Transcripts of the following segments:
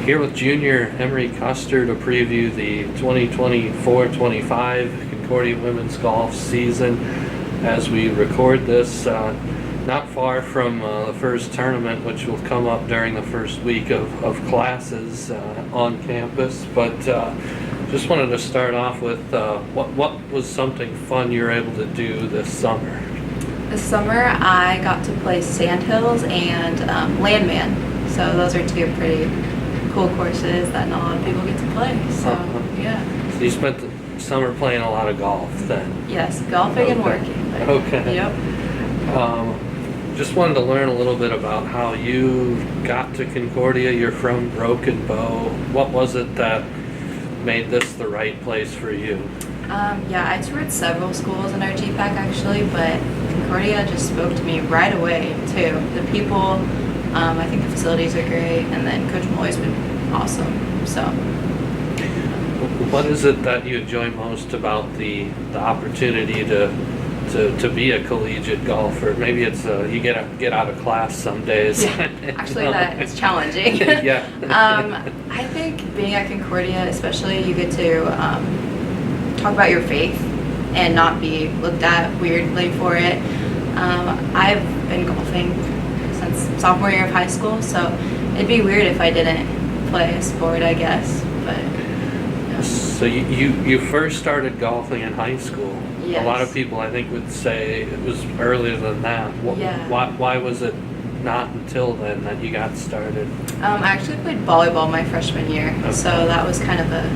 Here with junior Emery Custer to preview the 2024-25 Concordia women's golf season. As we record this, not far from the first tournament, which will come up during the first week of classes on campus. But just wanted to start off with what was something fun you were able to do this summer? This summer I got to play Sandhills and Landman. So those are two pretty cool courses that not a lot of people get to play. So yeah. So you spent the summer playing a lot of golf then? Yes, golfing and working. Okay. Yep. Just wanted to learn a little bit about how you got to Concordia. You're from Broken Bow. What was it that made this the right place for you? Yeah, I toured several schools in our GPAC actually, but Concordia just spoke to me right away too. The people, I think the facilities are great, and then Coach Molly's been awesome. So. What is it that you enjoy most about the opportunity to be a collegiate golfer? Maybe it's you get out of class some days. Yeah, actually that is challenging. Yeah. I think being at Concordia, especially, you get to talk about your faith and not be looked at weirdly for it. I've been golfing since sophomore year of high school, so it'd be weird if I didn't play a sport, I guess. But yeah. So you first started golfing in high school. Yes. A lot of people, I think, would say it was earlier than that. Yeah. Why was it not until then that you got started? I actually played volleyball my freshman year, Okay. so that was kind of a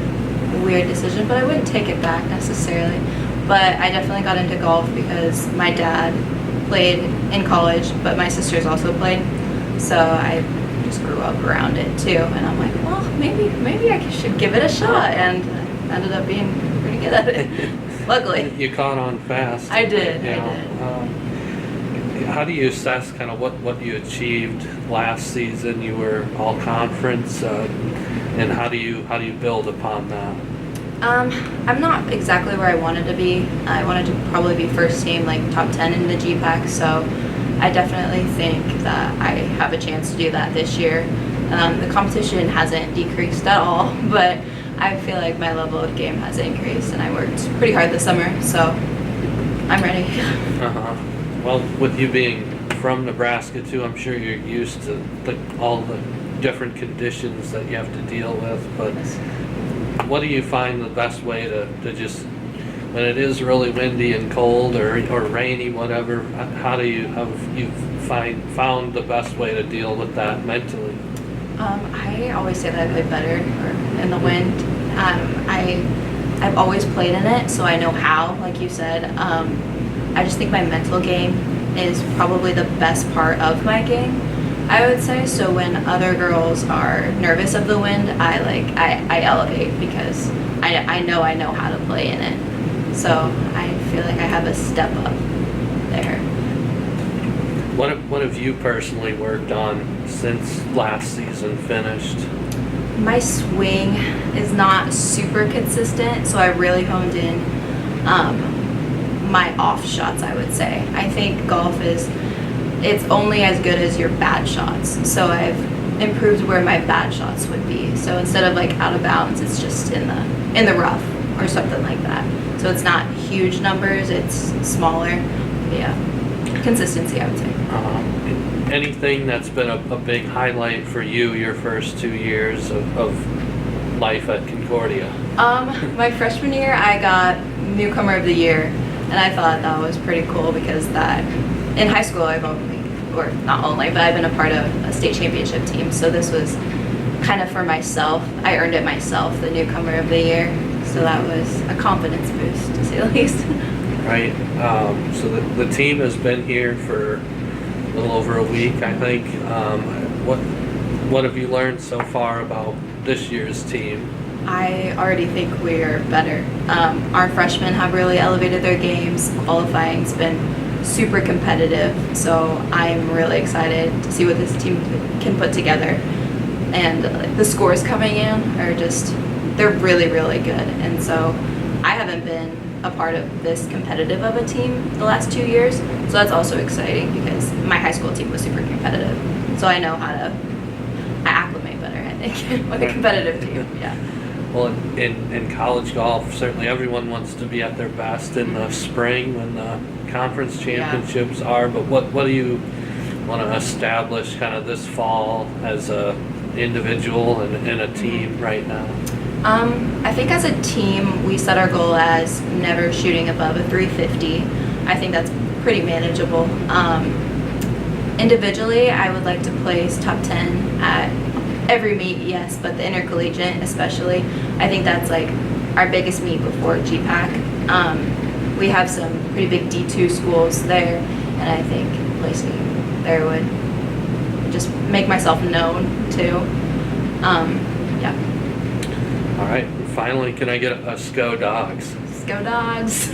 weird decision, but I wouldn't take it back necessarily. But I definitely got into golf because my dad played in college, but my sisters also played, so I just grew up around it too. And I'm like, well, maybe I should give it a shot, and ended up being pretty good at it. Luckily. You caught on fast. I did. How do you assess kind of what you achieved last season? You were all conference, and how do you build upon that? I'm not exactly where I wanted to be. I wanted to probably be first team, like top 10 in the GPAC, so I definitely think that I have a chance to do that this year. The competition hasn't decreased at all, but I feel like my level of game has increased, and I worked pretty hard this summer, so I'm ready. Well, with you being from Nebraska too, I'm sure you're used to all the different conditions that you have to deal with, but what do you find the best way to just, when it is really windy and cold or rainy, whatever, how have you found the best way to deal with that mentally? I always say that I play better in the wind. I've always played in it, so I know how, like you said. I just think my mental game is probably the best part of my game, I would say. So when other girls are nervous of the wind, I elevate because I know how to play in it. So I feel like I have a step up there. What have you personally worked on since last season finished? My swing is not super consistent, so I really honed in my off shots, I would say. I think golf it's only as good as your bad shots. So I've improved where my bad shots would be. So instead of like out of bounds, it's just in the rough or something like that. So it's not huge numbers, it's smaller. Yeah. Consistency, I would say. Anything that's been a big highlight for you your first 2 years of life at Concordia? My freshman year, I got Newcomer of the Year, and I thought that was pretty cool because that in high school I've only, or not only, but I've been a part of a state championship team. So this was kind of for myself. I earned it myself, the Newcomer of the Year. So that was a confidence boost, to say the least. Right. So the team has been here for a little over a week, I think. What have you learned so far about this year's team? I already think we're better. Our freshmen have really elevated their games. Qualifying's been super competitive, so I'm really excited to see what this team can put together. And the scores coming in are they're really, really good. And so I haven't been a part of this competitive of a team the last 2 years, so that's also exciting because my high school team was super competitive. So I know how to acclimate better, I think, with a competitive team. Yeah. Well, in college golf, certainly everyone wants to be at their best in the spring when the conference championships are. But what do you want to establish kind of this fall as a individual and a team right now? I think as a team, we set our goal as never shooting above a 350. I think that's pretty manageable. Individually, I would like to place top 10 at every meet, yes, but the intercollegiate especially. I think that's like our biggest meet before GPAC. We have some pretty big D2 schools there, and I think placing there would just make myself known too. Yeah. All right. Finally, can I get a SCO Dogs? Let's go Dogs.